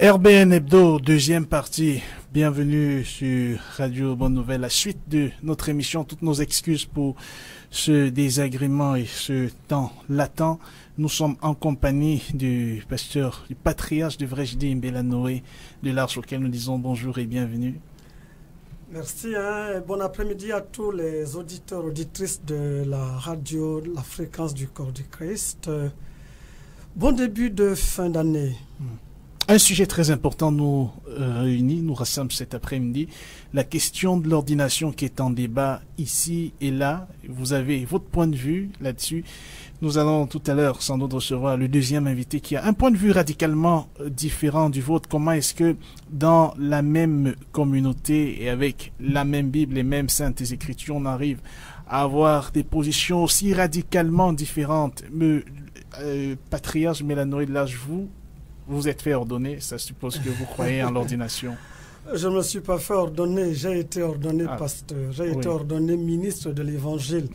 RBN Hebdo, deuxième partie. Bienvenue sur Radio Bonne Nouvelle. La suite de notre émission, toutes nos excuses pour ce désagrément et ce temps latent. Nous sommes en compagnie du pasteur, du patriarche, devrais-je dire, Mbela Noé de l'Arche, auquel nous disons bonjour et bienvenue. Merci, et bon après-midi à tous les auditeurs, auditrices de la radio, la fréquence du corps du Christ. Bon début de fin d'année. Un sujet très important nous réunit, nous rassemble cet après-midi, la question de l'ordination qui est en débat ici et là. Vous avez votre point de vue là-dessus. Nous allons tout à l'heure sans doute recevoir le deuxième invité qui a un point de vue radicalement différent du vôtre. Comment est-ce que dans la même communauté et avec la même Bible, les mêmes saintes écritures, on arrive à avoir des positions aussi radicalement différentes? Patriarche Mbela Noé de l'Arche, vous êtes fait ordonner, ça suppose que vous croyez en l'ordination. Je ne me suis pas fait ordonner, j'ai été ordonné pasteur, j'ai été ordonné ministre de l'Évangile.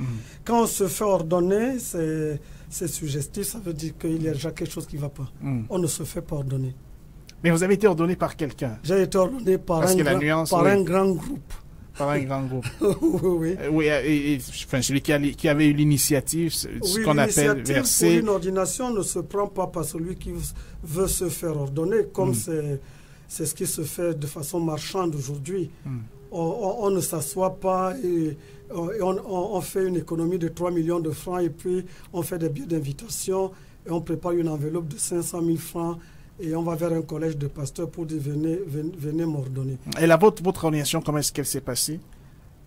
Quand on se fait ordonner, c'est suggestif, ça veut dire qu'il y a déjà quelque chose qui ne va pas. On ne se fait pas ordonner. Mais vous avez été ordonné par quelqu'un? J'ai été ordonné par un grand groupe. Par un grand groupe. Oui. Enfin, celui qui avait eu l'initiative, ce qu'on appelle verser. Pour une ordination ne se prend pas par celui qui veut se faire ordonner, comme c'est ce qui se fait de façon marchande aujourd'hui. On ne s'assoit pas et on fait une économie de 3 millions de francs et puis on fait des billets d'invitation et on prépare une enveloppe de 500 000 francs. Et on va vers un collège de pasteurs pour dire venez m'ordonner. Et là, votre ordination, comment est-ce qu'elle s'est passée?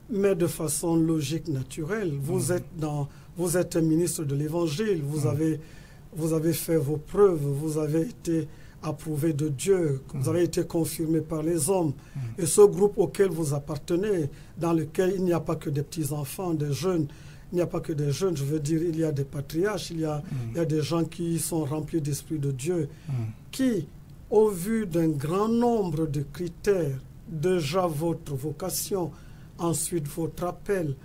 Mais de façon logique, naturelle. Vous êtes un ministre de l'Évangile, vous avez fait vos preuves, vous avez été approuvé de Dieu, vous avez été confirmé par les hommes. Et ce groupe auquel vous appartenez, dans lequel il n'y a pas que des petits-enfants, des jeunes, il n'y a pas que des jeunes, je veux dire, il y a des patriarches, il y a des gens qui sont remplis d'esprit de Dieu, qui, au vu d'un grand nombre de critères, déjà votre vocation, ensuite votre appel,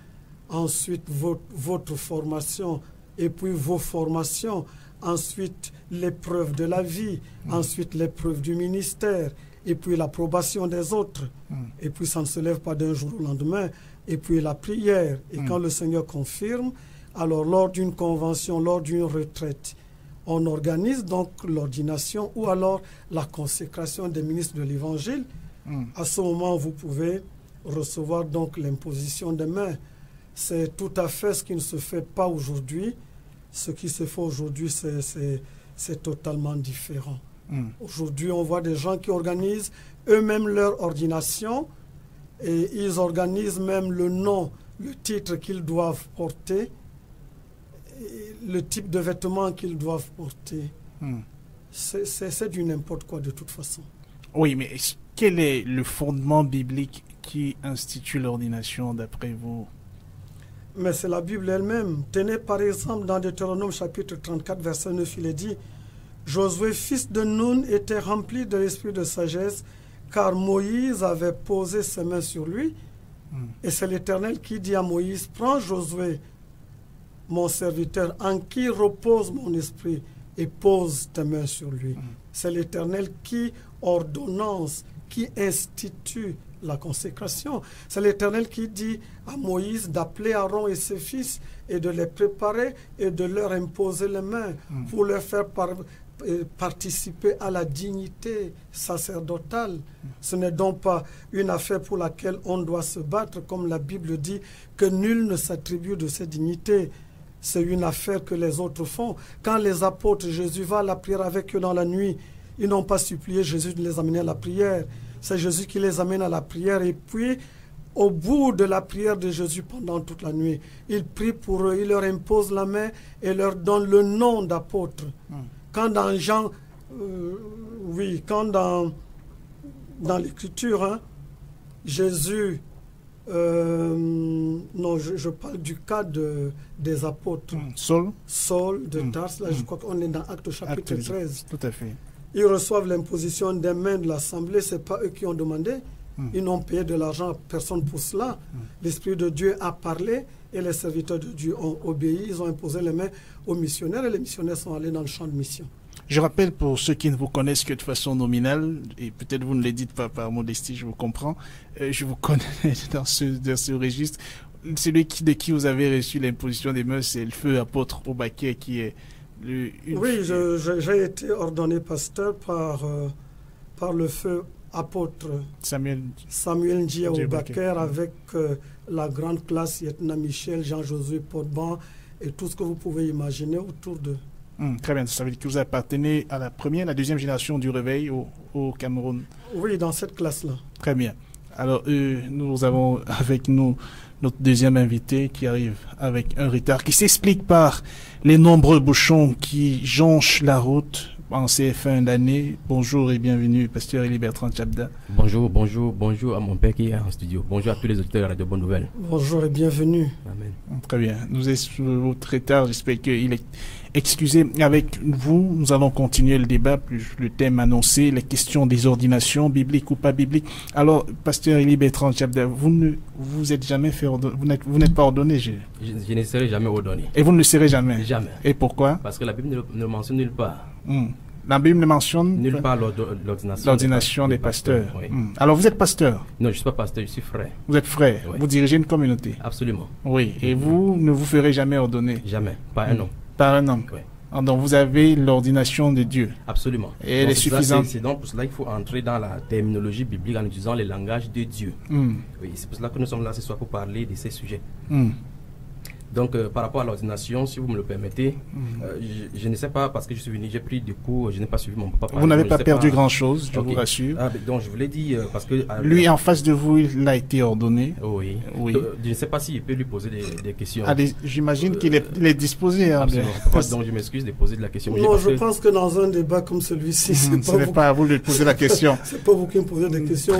ensuite votre formation, et puis vos formations, ensuite l'épreuve de la vie, ensuite l'épreuve du ministère, et puis l'approbation des autres. Et puis ça ne se lève pas d'un jour au lendemain. Et puis la prière. Et quand le Seigneur confirme, alors lors d'une convention, lors d'une retraite, on organise donc l'ordination ou alors la consécration des ministres de l'Évangile. À ce moment, vous pouvez recevoir donc l'imposition des mains. C'est tout à fait ce qui ne se fait pas aujourd'hui. Ce qui se fait aujourd'hui, c'est totalement différent. Aujourd'hui, on voit des gens qui organisent eux-mêmes leur ordination et ils organisent même le nom, le titre qu'ils doivent porter, le type de vêtements qu'ils doivent porter. C'est du n'importe quoi de toute façon. Oui, mais quel est le fondement biblique qui institue l'ordination d'après vous? Mais c'est la Bible elle-même. Tenez par exemple dans Deutéronome chapitre 34, verset 9, il est dit: Josué, fils de Nun, était rempli de l'esprit de sagesse, car Moïse avait posé ses mains sur lui. Et c'est l'Éternel qui dit à Moïse: prends Josué, mon serviteur, en qui repose mon esprit, et pose tes mains sur lui. C'est l'Éternel qui ordonnance, qui institue la consécration. C'est l'Éternel qui dit à Moïse d'appeler Aaron et ses fils et de les préparer et de leur imposer les mains pour leur faire participer à la dignité sacerdotale. Ce n'est donc pas une affaire pour laquelle on doit se battre, comme la Bible dit que nul ne s'attribue de ces dignités. C'est une affaire que les autres font. Quand les apôtres, Jésus va à la prière avec eux dans la nuit, ils n'ont pas supplié Jésus de les amener à la prière. C'est Jésus qui les amène à la prière et puis au bout de la prière de Jésus pendant toute la nuit, il prie pour eux, il leur impose la main et leur donne le nom d'apôtre. Quand dans Jean, quand dans l'Écriture, hein, Jésus, non, je parle du cas des apôtres. Saul de Tarse, là je crois qu'on est dans Actes chapitre 13. Tout à fait. Ils reçoivent l'imposition des mains de l'Assemblée, ce n'est pas eux qui ont demandé. Ils n'ont payé de l'argent à personne pour cela. L'Esprit de Dieu a parlé et les serviteurs de Dieu ont obéi. Ils ont imposé les mains aux missionnaires et les missionnaires sont allés dans le champ de mission. Je rappelle pour ceux qui ne vous connaissent que de façon nominale, et peut-être vous ne le dites pas par modestie, je vous comprends, je vous connais dans ce registre. Celui de qui vous avez reçu l'imposition des mains, c'est le feu apôtre Obaké qui est Oui, j'ai été ordonné pasteur par le feu apôtre Samuel Njia Oubaker avec la grande classe Yetna Michel, Jean-Josué Podban et tout ce que vous pouvez imaginer autour d'eux. Très bien, ça veut dire que vous appartenez à la première, la deuxième génération du réveil au Cameroun. Oui, dans cette classe-là. Très bien. Alors, nous avons avec nous notre deuxième invité qui arrive avec un retard qui s'explique par les nombreux bouchons qui jonchent la route en ces fins d'année. Bonjour et bienvenue, pasteur Élie Bertrand Tchabda. Bonjour à mon père qui est en studio. Bonjour à tous les auditeurs de Bonne Nouvelle. Bonjour et bienvenue. Amen. Très bien. Nous sommes votre retard, j'espère qu'il est excusé. Avec vous, nous allons continuer le débat, plus le thème annoncé, les questions des ordinations, bibliques ou pas bibliques. Alors, pasteur Élie Bertrand Tchabda, vous n'êtes jamais fait ordonner, vous n'êtes pas ordonné. Je ne serai jamais ordonné. Et vous ne le serez jamais? Jamais. Et pourquoi? Parce que la Bible ne le mentionne nulle part. La Bible ne mentionne nulle part l'ordination des pasteurs. Oui. Alors vous êtes pasteur? Non, je ne suis pas pasteur, je suis frère. Vous êtes frère? Oui. Vous dirigez une communauté? Absolument. Oui. Et vous ne vous ferez jamais ordonner? Jamais. Par un homme. Par un homme? Oui. Donc vous avez l'ordination de Dieu? Absolument. Et elle est suffisante? C'est donc pour cela qu'il faut entrer dans la terminologie biblique en utilisant les langages de Dieu. Oui, c'est pour cela que nous sommes là ce soir pour parler de ces sujets. Donc, par rapport à l'ordination, si vous me le permettez, je ne sais pas, parce que je suis venu, j'ai pris des cours, je n'ai pas suivi mon papa. Vous n'avez pas perdu grand-chose, je vous rassure. Donc, je vous l'ai dit, parce que... lui, en face de vous, il a été ordonné. Oui. Je ne sais pas s'il peut lui poser des questions. J'imagine qu'il est disposé. Absolument. Donc, je m'excuse de poser de la question. Non, je pense que dans un débat comme celui-ci, ce n'est pas à vous de poser la question. C'est pas vous qui me posez des questions.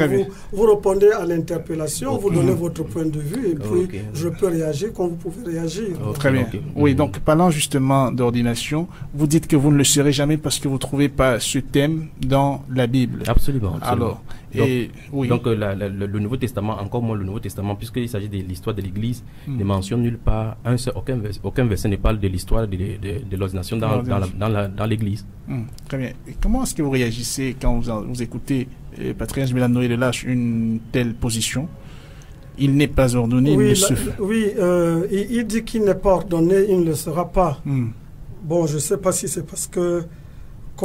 Vous répondez à l'interpellation, vous donnez votre point de vue, et puis je peux réagir quand vous pouvez réagir. Très bien. Oui, donc parlant justement d'ordination, vous dites que vous ne le serez jamais parce que vous ne trouvez pas ce thème dans la Bible. Absolument. Alors, donc le Nouveau Testament, encore moins le Nouveau Testament, puisqu'il s'agit de l'histoire de l'Église, ne mentionne nulle part, aucun verset ne parle de l'histoire de l'ordination dans l'Église. Très bien. Et comment est-ce que vous réagissez quand vous écoutez Patrice Mélanoé de Lâche une telle position? Il n'est pas ordonné, il dit qu'il n'est pas ordonné, il ne le sera pas. Bon, je ne sais pas si c'est parce que...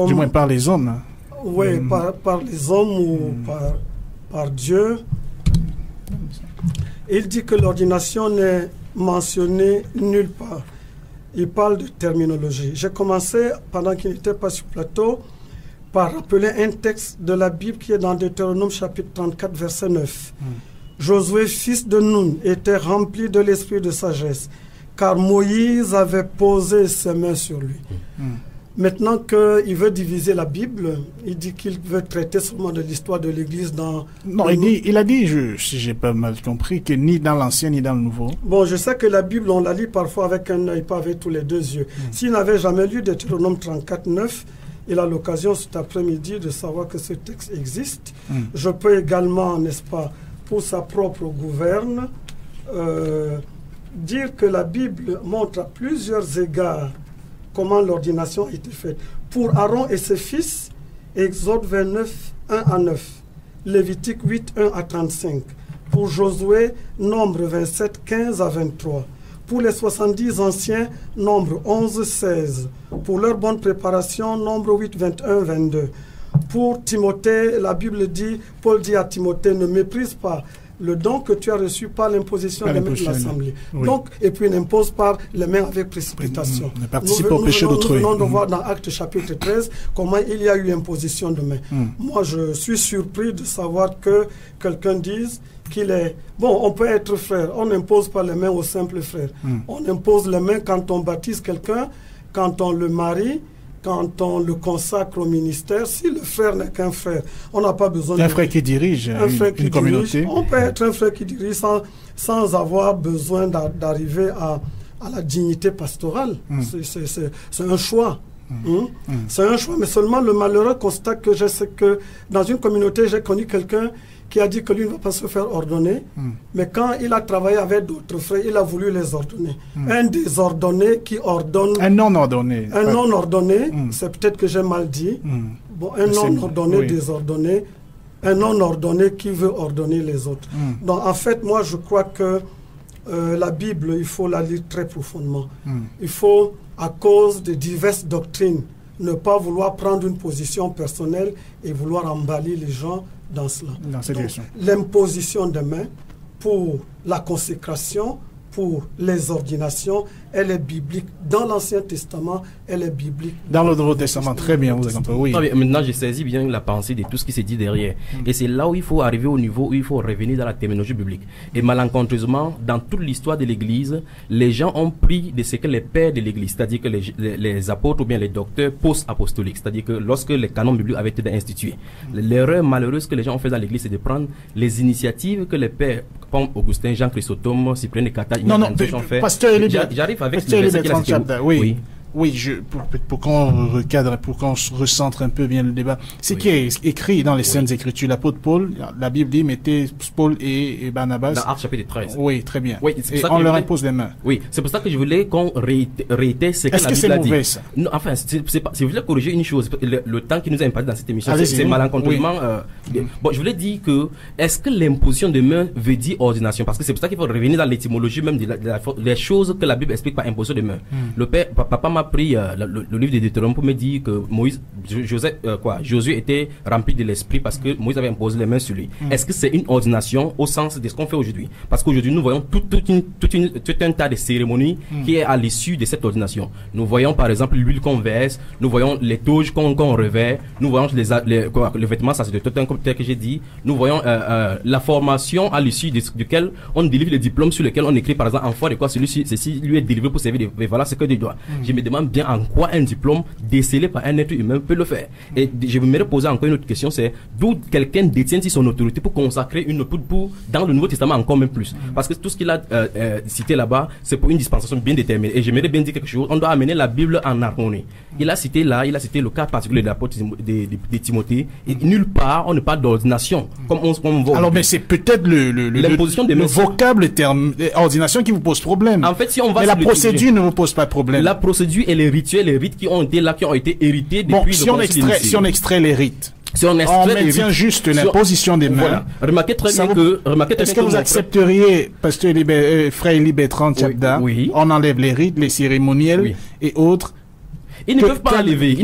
Du moins par les hommes. Hein. Oui, par les hommes ou par Dieu. Il dit que l'ordination n'est mentionnée nulle part. Il parle de terminologie. J'ai commencé, pendant qu'il n'était pas sur plateau, par rappeler un texte de la Bible qui est dans Deutéronome chapitre 34, verset 9. Josué, fils de Nun, était rempli de l'esprit de sagesse, car Moïse avait posé ses mains sur lui. Maintenant qu'il veut diviser la Bible, il dit qu'il veut traiter seulement de l'histoire de l'Église dans... Non, il a dit, si j'ai pas mal compris, que ni dans l'Ancien ni dans le Nouveau. Bon, je sais que la Bible, on la lit parfois avec un œil, pas avec tous les deux yeux. S'il n'avait jamais lu Deutéronome 34, 9, il a l'occasion cet après-midi de savoir que ce texte existe. Je peux également, n'est-ce pas, pour sa propre gouverne, dire que la Bible montre à plusieurs égards comment l'ordination a été faite. Pour Aaron et ses fils, Exode 29, 1 à 9, Lévitique 8, 1 à 35. Pour Josué, Nombre 27, 15 à 23. Pour les 70 anciens, Nombre 11, 16. Pour leur bonne préparation, Nombre 8, 21, 22. Pour Timothée, la Bible dit, Paul dit à Timothée, ne méprise pas le don que tu as reçu par l'imposition des mains de l'Assemblée. Donc, et puis n'impose pas les mains avec précipitation. Ne participe au péché d'autrui. Nous venons de voir dans Actes chapitre 13 comment il y a eu imposition de mains. Moi, je suis surpris de savoir que quelqu'un dise qu'il est... Bon, on peut être frère, on n'impose pas les mains aux simples frères. On impose les mains quand on baptise quelqu'un, quand on le marie, quand on le consacre au ministère. Si le frère n'est qu'un frère, on n'a pas besoin d'un frère qui dirige une communauté. On peut être un frère qui dirige sans avoir besoin d'arriver à la dignité pastorale. C'est un choix. C'est un choix, mais seulement le malheureux constat que j'ai, c'est que dans une communauté, j'ai connu quelqu'un qui a dit que lui ne va pas se faire ordonner, mais quand il a travaillé avec d'autres frères, il a voulu les ordonner. Un désordonné qui ordonne... Un non-ordonné. Un non-ordonné, c'est peut-être que j'ai mal dit. Bon, un non-ordonné désordonné, un non-ordonné qui veut ordonner les autres. Donc en fait, moi je crois que la Bible, il faut la lire très profondément. Il faut, à cause de diverses doctrines, ne pas vouloir prendre une position personnelle et vouloir emballer les gens dans cela. Dans cette direction. L'imposition de mains pour la consécration, pour les ordinations, elle est biblique. Dans l'Ancien Testament, elle est biblique. Dans le Nouveau Testament, très bien, vous avez compris. Oui. Non, mais maintenant, j'ai saisi bien la pensée de tout ce qui s'est dit derrière. Et c'est là où il faut arriver au niveau où il faut revenir dans la terminologie biblique. Et malencontreusement, dans toute l'histoire de l'Église, les gens ont pris de ce que les pères de l'Église, c'est-à-dire que les apôtres ou bien les docteurs post-apostoliques, c'est-à-dire que lorsque les canons bibliques avaient été institués, l'erreur malheureuse que les gens ont fait dans l'Église, c'est de prendre les initiatives que les pères, comme Augustin, Jean Chrysostome, Cyprien de Cathage, j'arrive avec le verset qu'il a cité. Oui, pour qu'on recadre, pour qu'on recentre un peu bien le débat. C'est qui est écrit dans les Saintes Écritures. L'apôtre Paul, la Bible dit, mettez Paul et Barnabas. Dans Actes chapitre 13. Oui, très bien. Oui, et on leur impose les mains. Oui, c'est pour ça que je voulais qu'on réitère ce que la Bible a dit. Est-ce que c'est mauvais, ça? Non, enfin, je voulais corriger une chose. Le temps qui nous a imparti dans cette émission, c'est malencontreusement... Bon, je voulais dire que, est-ce que l'imposition de mains veut dire ordination? Parce que c'est pour ça qu'il faut revenir dans l'étymologie même des choses que la Bible explique par imposition de mains. Le père, papa m'a pris le livre de Deutéronome pour me dire que Josué était rempli de l'esprit parce que Moïse avait imposé les mains sur lui. Est-ce que c'est une ordination au sens de ce qu'on fait aujourd'hui? Parce qu'aujourd'hui nous voyons tout un tas de cérémonies qui est à l'issue de cette ordination. Nous voyons par exemple l'huile qu'on verse, nous voyons les toges qu'on revêt, nous voyons le vêtement, ça c'est de tout un tel que j'ai dit, nous voyons la formation à l'issue duquel on délivre les diplômes sur lesquels on écrit par exemple en foi de quoi ceci lui est délivré pour servir de voilà ce que Dieu doit. Je me demande bien en quoi un diplôme décelé par un être humain peut le faire. Et je me poser encore une autre question, c'est d'où quelqu'un détient-il son autorité pour consacrer pour dans le Nouveau Testament encore même plus. Parce que tout ce qu'il a cité là-bas, c'est pour une dispensation bien déterminée. Et j'aimerais bien dire quelque chose, on doit amener la Bible en harmonie. Il a cité le cas particulier de l'apôtre de Timothée, et nulle part on ne parle d'ordination, comme on voit. Alors, mais c'est peut-être le vocable terme ordination qui vous pose problème. En fait, si on va mais la procédure ne vous pose pas de problème. La procédure et les rituels, les rites qui ont été hérités depuis si on extrait les rites, on maintient juste l'imposition des mains. Voilà. Remarquez très bien que... Est-ce que vous accepteriez, pasteur frère Libétrand Tchabda, on enlève les rites, les cérémoniels et autres? Ils ne peuvent pas enlever.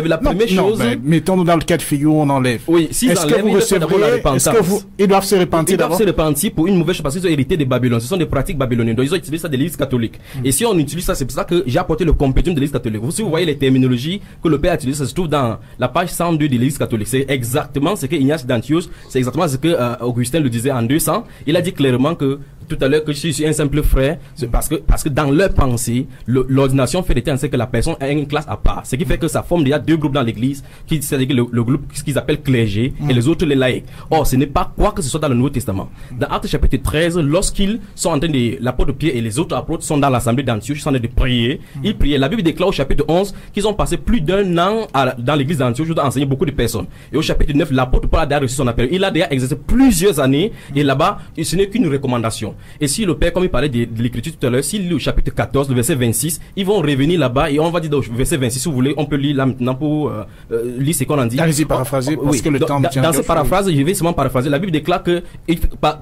La première chose... mettons-nous dans le cas de figure où on enlève. Oui, s'ils enlèvent, ils doivent se repentir d'abord. Ils doivent se repentir pour une mauvaise chose parce qu'ils ont hérité de Babylone. Ce sont des pratiques babyloniennes. Donc ils ont utilisé ça de l'Église catholique. Et si on utilise ça, c'est pour ça que j'ai apporté le compendium de l'Église catholique. Si vous voyez les terminologies que le Père a utilisées, ça se trouve dans la page 102 de l'Église catholique. C'est exactement ce que Ignace d'Antioche, c'est exactement ce que Augustin le disait en 200. Il a dit clairement que tout à l'heure que je suis un simple frère, c'est parce que dans leur pensée, l'ordination fait état que la personne a une classe à part. Ce qui fait que ça forme déjà deux groupes dans l'église, c'est-à-dire le groupe qu'ils appellent clergé et les autres les laïcs. Or, ce n'est pas quoi que ce soit dans le Nouveau Testament. Dans Actes chapitre 13, lorsqu'ils sont en train de, l'apôtre Pierre et les autres apôtres sont dans l'assemblée d'Antioche, ils sont en train de prier, ils priaient. La Bible déclare au chapitre 11 qu'ils ont passé plus d'un an dans l'église d'Antioche, où enseigné beaucoup de personnes. Et au chapitre 9, l'apôtre Paul a déjà reçu son appel. Il a déjà exercé plusieurs années et là-bas, ce n'est qu'une recommandation. Et si le père, comme il parlait de l'écriture tout à l'heure, s'il lit au chapitre 14, le verset 26, ils vont revenir là-bas et on va dire au verset 26, si vous voulez, on peut lire là maintenant pour lire ce qu'on en dit. Allez-y, paraphraser, parce que le temps me tient. Dans cette paraphrase, je vais seulement paraphraser. La Bible déclare que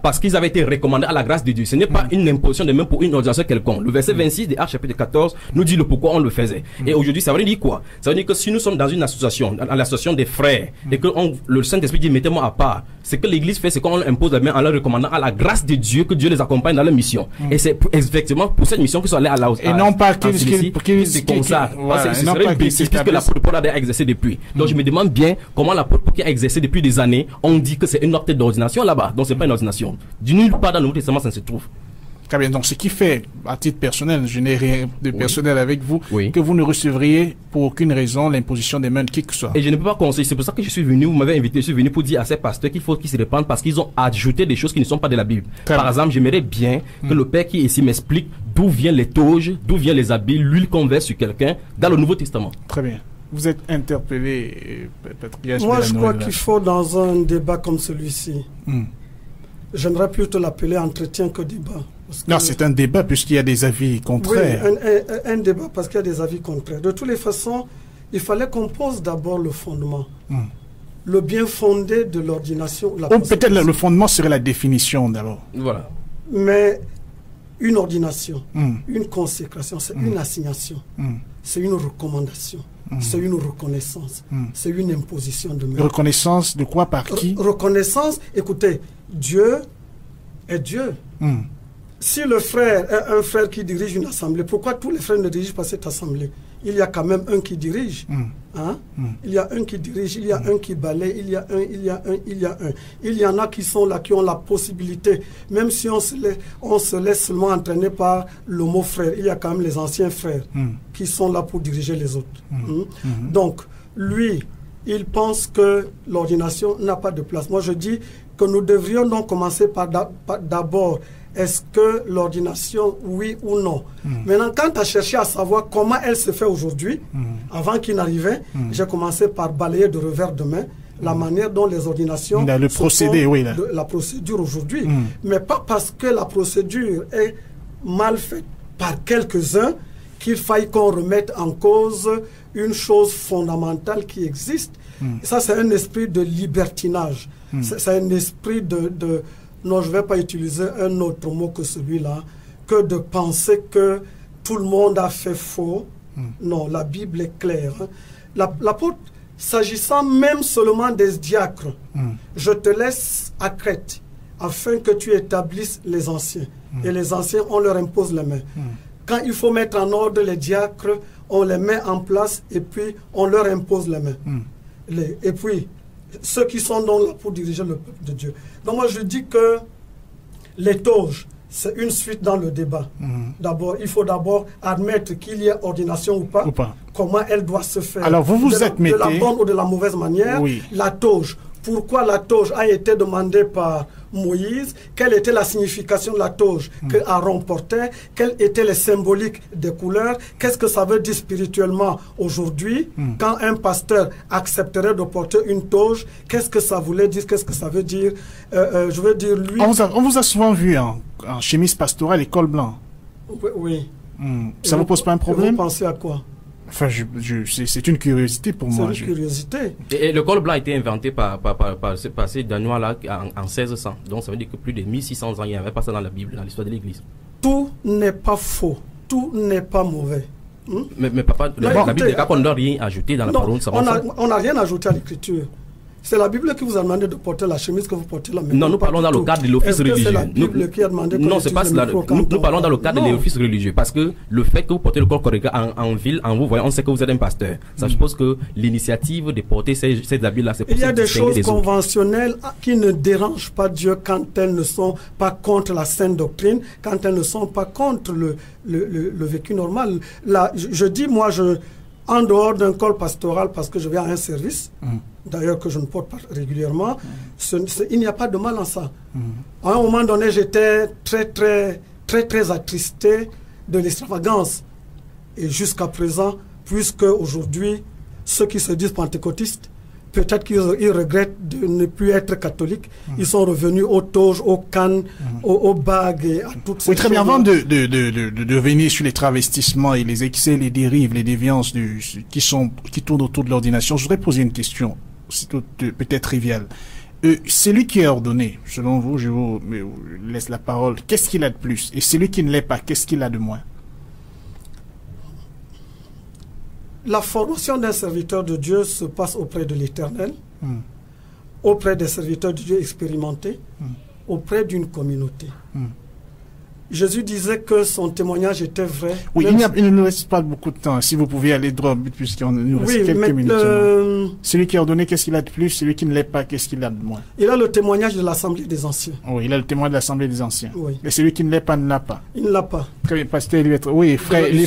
parce qu'ils avaient été recommandés à la grâce de Dieu, ce n'est pas une imposition de même pour une ordination quelconque. Le verset 26 de Actes chapitre 14 nous dit le pourquoi on le faisait. Et aujourd'hui, ça veut dire quoi? Ça veut dire que si nous sommes dans une association, dans l'association des frères, et que le Saint-Esprit dit mettez-moi à part, ce que l'Église fait, c'est qu'on impose la main en leur recommandant à la grâce de Dieu que Dieu les accompagne dans leur mission. Et c'est effectivement pour cette mission qu'ils sont allés à la hausse. Et non pas c'est comme ça. Ce serait une bêtise puisque l'apôtre Paul a exercé depuis. Donc je me demande bien comment l'apôtre Paul qui a exercé depuis des années, on dit que c'est une ordre d'ordination là-bas. Donc c'est pas une ordination. Du nulle part dans le Nouveau Testament ça se trouve. Très bien. Donc, ce qui fait, à titre personnel, je n'ai rien de personnel avec vous, que vous ne recevriez pour aucune raison l'imposition des mains de qui que ce soit. Et je ne peux pas conseiller. C'est pour ça que je suis venu, vous m'avez invité, je suis venu pour dire à ces pasteurs qu'il faut qu'ils se répandent parce qu'ils ont ajouté des choses qui ne sont pas de la Bible. Par exemple, j'aimerais bien que le père qui ici m'explique d'où viennent les toges, d'où viennent les habits, l'huile qu'on verse sur quelqu'un dans le Nouveau Testament. Très bien. Vous êtes interpellé, Patrick. Moi, je crois qu'il faut, dans un débat comme celui-ci, j'aimerais plutôt l'appeler entretien que débat. Non, c'est un débat puisqu'il y a des avis contraires. Oui, un débat parce qu'il y a des avis contraires. De toutes les façons, il fallait qu'on pose d'abord le fondement. Le bien fondé de l'ordination. Peut-être le fondement serait la définition d'abord. Voilà. Mais une ordination, une consécration, c'est une assignation, c'est une recommandation, c'est une reconnaissance, c'est une imposition de main. Reconnaissance de quoi, par qui? Reconnaissance, écoutez, Dieu est Dieu. Si le frère est un frère qui dirige une assemblée, pourquoi tous les frères ne dirigent pas cette assemblée? Il y a quand même un qui dirige. Il y a un qui dirige, il y a un qui balaye, il y a un. Il y en a qui sont là, qui ont la possibilité, même si on se laisse seulement entraîner par le mot frère, il y a quand même les anciens frères qui sont là pour diriger les autres. Donc, lui, il pense que l'ordination n'a pas de place. Moi, je dis que nous devrions donc commencer par d'abord, est-ce que l'ordination, oui ou non? Maintenant, quand tu as cherché à savoir comment elle se fait aujourd'hui, avant qu'il n'arrivait, j'ai commencé par balayer de revers de main la manière dont les ordinations... Le procédé, oui. La procédure aujourd'hui. Mais pas parce que la procédure est mal faite par quelques-uns qu'il faille qu'on remette en cause une chose fondamentale qui existe. Ça, c'est un esprit de libertinage. C'est un esprit de non, je ne vais pas utiliser un autre mot que celui-là, que de penser que tout le monde a fait faux. Non, la Bible est claire. L'apôtre, s'agissant même seulement des diacres, je te laisse à Crète, afin que tu établisses les anciens. Et les anciens, on leur impose les mains. Quand il faut mettre en ordre les diacres, on les met en place et puis on leur impose les mains. Et puis, ceux qui sont donc là pour diriger le peuple de Dieu. Donc moi je dis que les toges, c'est une suite dans le débat. D'abord, il faut d'abord admettre qu'il y ait ordination ou pas. Comment elle doit se faire. Alors vous de la bonne ou de la mauvaise manière. La toge. Pourquoi la toge a été demandée par Moïse? Quelle était la signification de la toge que Aaron portait? Quelles étaient les symboliques des couleurs? Qu'est-ce que ça veut dire spirituellement aujourd'hui? Quand un pasteur accepterait de porter une toge, qu'est-ce que ça voulait dire? Qu'est-ce que ça veut dire? Je veux dire, lui... On vous a souvent vu en chemise pastorale et col blanc. Oui. Ça ne vous pose pas un problème? Vous pensez à quoi? Enfin, c'est une curiosité pour moi. C'est une curiosité. Et le col blanc a été inventé par ces Danois-là en 1600. Donc ça veut dire que plus de 1600 ans, il n'y avait pas ça dans la Bible, dans l'histoire de l'Église. Tout n'est pas faux. Tout n'est pas mauvais. Mais papa, la Bible dit qu'on ne doit rien ajouter dans la parole. On n'a rien ajouté à l'Écriture. C'est la Bible qui vous a demandé de porter la chemise que vous portez là maintenant. Non, nous parlons dans le cadre de l'office religieux. C'est la Bible qui a demandé non, c'est pas cela. Nous parlons dans le cadre de l'office religieux. Parce que le fait que vous portez le corps correct en ville, en vous voyant, on sait que vous êtes un pasteur. Ça suppose que l'initiative de porter ces habits-là, c'est pour il y a des choses conventionnelles qui ne dérangent pas Dieu quand elles ne sont pas contre la sainte doctrine, quand elles ne sont pas contre le vécu normal. Là, je dis, moi, en dehors d'un col pastoral, parce que je vais à un service, d'ailleurs que je ne porte pas régulièrement, il n'y a pas de mal en ça. À un moment donné, j'étais très attristé de l'extravagance. Et jusqu'à présent, puisque aujourd'hui, ceux qui se disent pentecôtistes peut-être qu'ils regrettent de ne plus être catholiques. Ils sont revenus aux toges, aux cannes, aux bagues et à toutes ces choses. Oui, très bien. Avant de revenir sur les travestissements et les excès, les dérives, les déviances qui tournent autour de l'ordination, je voudrais poser une question, peut-être triviale. Celui qui est ordonné, selon vous, je vous laisse la parole, qu'est-ce qu'il a de plus? Et celui qui ne l'est pas, qu'est-ce qu'il a de moins? La formation d'un serviteur de Dieu se passe auprès de l'Éternel, auprès des serviteurs de Dieu expérimentés, auprès d'une communauté. Jésus disait que son témoignage était vrai. Oui, il ne nous reste pas beaucoup de temps. Si vous pouvez aller droit au but, puisqu'il nous reste quelques minutes. Celui qui est ordonné, qu'est-ce qu'il a de plus? Celui qui ne l'est pas, qu'est-ce qu'il a de moins? Il a le témoignage de l'Assemblée des Anciens. Oui, il a le témoignage de l'Assemblée des Anciens. Oui. Et celui qui ne l'est pas, ne l'a pas. Il ne l'a pas. Très bien, pasteur, oui, frère, je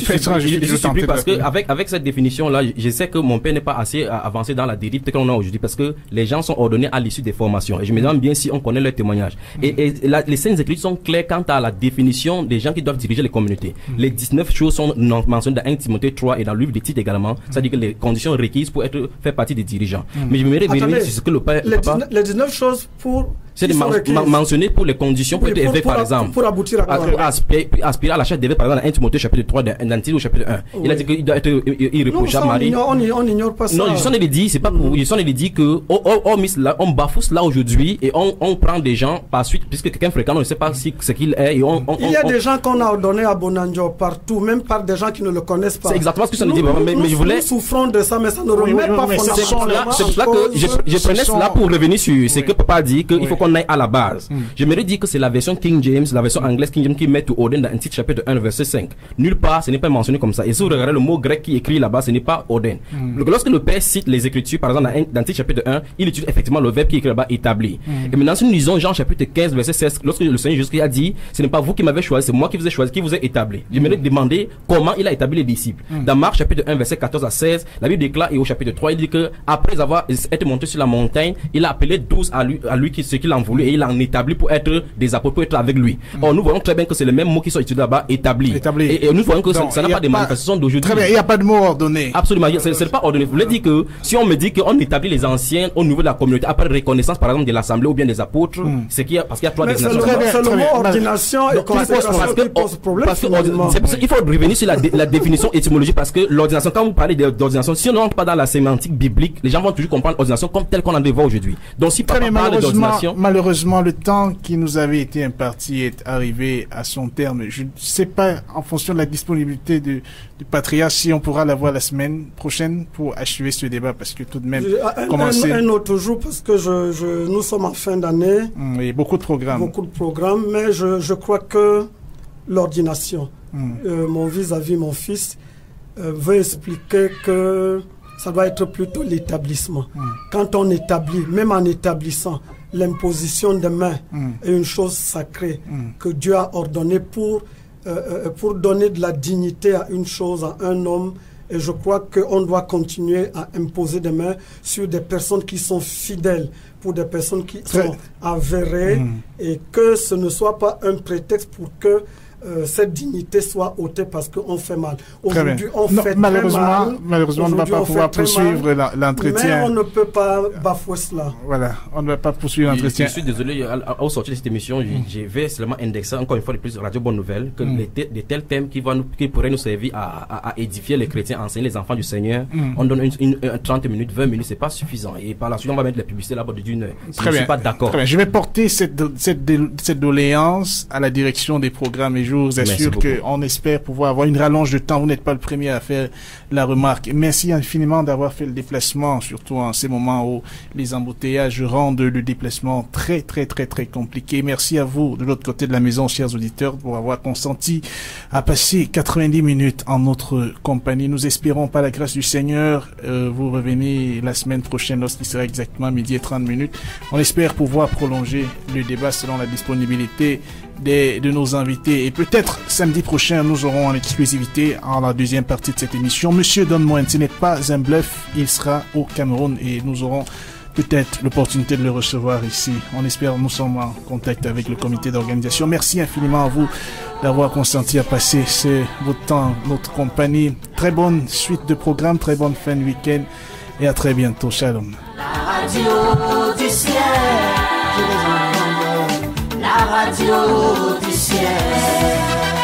suis parce que avec cette définition-là, je sais que mon père n'est pas assez avancé dans la dérive qu'on a aujourd'hui, parce que les gens sont ordonnés à l'issue des formations. Et je me demande bien si on connaît leur témoignage. Et les Saintes Écritures sont claires quant à la définition des gens qui doivent diriger les communautés. Les 19 choses sont mentionnées dans 1 Timothée 3 et dans le livre des Titres également. C'est-à-dire que les conditions requises pour faire partie des dirigeants. Mais je me revenir sur ce que le père... Les 19 choses pour... C'est mentionné pour les conditions pour être élevé, par exemple. Pour aboutir à aspirer à la chair d'évêque, par exemple, dans 1 Timothée chapitre 3, dans Tite au chapitre 1. Oui. Il a dit qu'il doit être irréprochable, Marie. On n'ignore pas ça. Non, je ai dit, c'est pas pour. Je ai dit que on bafoue cela aujourd'hui et on prend des gens par suite, puisque quelqu'un fréquent, on ne sait pas ce qu'il est. Et il y a des gens qu'on a ordonnés à Bonanjo partout, même par des gens qui ne le connaissent pas. C'est exactement ce que ça nous dit. Mais je voulais. Nous souffrons de ça, mais ça ne remet pas fondamentalement. C'est pour cela que je prenais cela pour revenir sur ce que papa dit, qu'il faut qu'on aille à la base. J'aimerais dire que c'est la version King James, la version anglaise King James qui met to ordain dans Tite chapitre 1 verset 5. Nulle part ce n'est pas mentionné comme ça. Et si vous regardez le mot grec qui est écrit là-bas, ce n'est pas ordain. Lorsque le Père cite les Écritures, par exemple dans Tite chapitre 1, il utilise effectivement le verbe qui est écrit là-bas, établi. Et maintenant si nous lisons Jean chapitre 15 verset 16, lorsque le Seigneur Jésus a dit, ce n'est pas vous qui m'avez choisi, c'est moi qui vous ai choisi, qui vous ai établi. J'aimerais demander comment il a établi les disciples. Dans Marc chapitre 1 verset 14 à 16, la Bible déclare, et au chapitre 3 il dit que après avoir été monté sur la montagne, il a appelé 12 à lui ce qu'il en voulu, et il en établi pour être des apôtres, pour être avec lui. Or nous voyons très bien que c'est le même mot qui sont utilisés là-bas, établi. Et nous voyons que ça n'a pas de manifestation d'aujourd'hui. Très bien, il n'y a pas de mot ordonné. Absolument, c'est pas ordonné. Vous voulez dire que si on me dit qu'on établit les anciens au niveau de la communauté après reconnaissance par exemple de l'assemblée ou bien des apôtres, c'est parce qu'il y a trois désignations. C'est le mot ordination et consécration qui pose problème. Il faut revenir sur la définition étymologique, parce que l'ordination, quand vous parlez d'ordination, si on ne rentre pas dans la sémantique biblique, les gens vont toujours comprendre l'ordination comme telle qu'on en devait aujourd'hui. Donc si papa parle d'ordination, malheureusement le temps qui nous avait été imparti est arrivé à son terme. Je ne sais pas, en fonction de la disponibilité du patriarche, si on pourra l'avoir la semaine prochaine pour achever ce débat, parce que tout de même commencer un autre jour, parce que nous sommes en fin d'année. Oui, beaucoup de programmes, mais je crois que l'ordination, mon vis-à-vis mon fils veut expliquer que ça doit être plutôt l'établissement. Quand on établit, même en établissant, l'imposition de main est une chose sacrée que Dieu a ordonnée pour donner de la dignité à une chose, à un homme. Et je crois qu'on doit continuer à imposer des mains sur des personnes qui sont fidèles, pour des personnes qui sont avérées, et que ce ne soit pas un prétexte pour que cette dignité soit ôtée parce qu'on fait mal. Aujourd'hui, on fait malheureusement, très mal. on ne va pas pouvoir poursuivre l'entretien. Mais on ne peut pas bafouer cela. Voilà, on ne va pas poursuivre l'entretien. Je suis désolé, au sortir de cette émission, je vais seulement indexer encore une fois de plus Radio Bonne Nouvelle que des tels thèmes qui pourraient nous servir à édifier les chrétiens, à enseigner les enfants du Seigneur. On donne 30 minutes, 20 minutes, c'est pas suffisant. Et par la suite, on va mettre la publicité là-bas d'une heure. Je ne suis pas d'accord. Je vais porter cette doléance à la direction des programmes, et je vous assure qu'on espère pouvoir avoir une rallonge de temps. Vous n'êtes pas le premier à faire la remarque. Merci infiniment d'avoir fait le déplacement, surtout en ces moments où les embouteillages rendent le déplacement très, très, très, très compliqué. Merci à vous, de l'autre côté de la maison, chers auditeurs, pour avoir consenti à passer 90 minutes en notre compagnie. Nous espérons, par la grâce du Seigneur, vous revenez la semaine prochaine lorsqu'il sera exactement 12h30. On espère pouvoir prolonger le débat selon la disponibilité de nos invités, et peut-être samedi prochain nous aurons en exclusivité en la deuxième partie de cette émission Monsieur Don Moen. Ce n'est pas un bluff, il sera au Cameroun et nous aurons peut-être l'opportunité de le recevoir ici. On espère, nous sommes en contact avec le comité d'organisation. Merci infiniment à vous d'avoir consenti à passer votre temps, notre compagnie. Très bonne suite de programme, très bonne fin de week-end et à très bientôt. Shalom. radio du ciel, la radio du ciel.